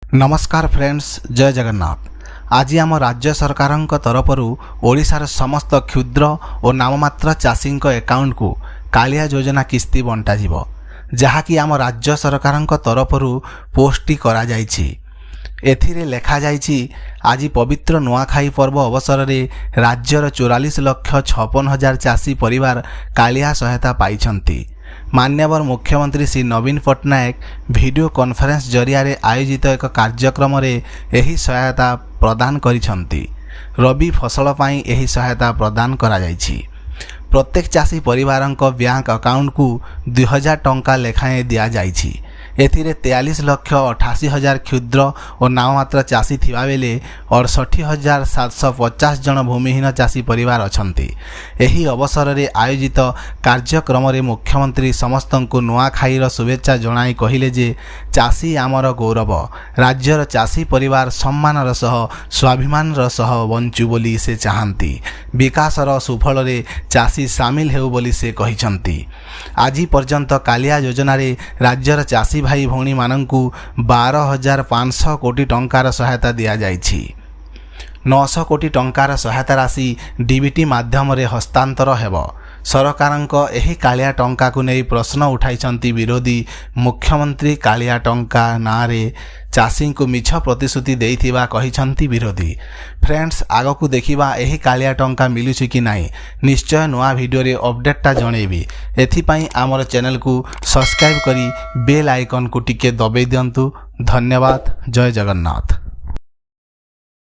नमस्कार फ्रेंड्स, जय जगन्नाथ। आज आम राज्य सरकार तरफ ओडिशार समस्त क्षुद्र और नाममात्र चाषी अकाउंट को कालिया योजना किस्ती बंटा जिवो, जहाँकि आम राज्य सरकार तरफ पोस्ट करा जायछि। एथिरे लेखा जायछि आज पवित्र नुआखाई पर्व अवसर में राज्यर 44,56,000 चाषी परिवार कालिया सहायता पाइछंती। मान्यवर मुख्यमंत्री श्री नवीन पट्टनायक वीडियो कॉन्फ्रेंस जरिया आयोजित एक कार्यक्रम में यही सहायता प्रदान करिछंती। रबी फसल पाई यही सहायता प्रदान करा जायछि। प्रत्येक चाषी परिवार बैंक अकाउंट को 2000 टंका लेखाएं दिया जायछि। एथिरे 43,88,000 क्षुद्र और नाममात्र चाषी थिबा बेले 68,750 जन भूमिहीन चाषी परिवार अछंती। एही अवसर में आयोजित कार्यक्रम में मुख्यमंत्री समस्त को नुआखाईर शुभेच्छा जणाई कहिले जे चाषी आमर गौरव, राज्यर चाषी परिवार सम्मानर सह स्वाभिमानर सह बंचु बोली से चाहती। विकासर सुफल रे चाषी सामिल हेउ बोली से कहिसंती। आज पर्यंत कालिया योजना रे राज्यर चाषी भाई भौणी मानंकु 12,500 कोटी टंकार सहायता दिया जायछि। 900 कोटी टंकार सहायता राशि डीबीटी माध्यम रे हस्तांतर हेबो। सरकारक एही कालिया टंका को नहीं प्रश्न उठाइछंती विरोधी। मुख्यमंत्री कालिया टंका नारे चाषी को मिछ प्रतिश्रुति देइथिबा कहिछंती विरोधी। फ्रेंड्स, आगकू देखिबा एही कालिया टंका मिलुछि कि नाही। निश्चय नुआ वीडियो रे अपडेटटा जणेबी। एथिपाई आमर चैनल को सब्सक्राइब करी बेल आइकन को टिके दबाई दियंतु। धन्यवाद। जय जगन्नाथ।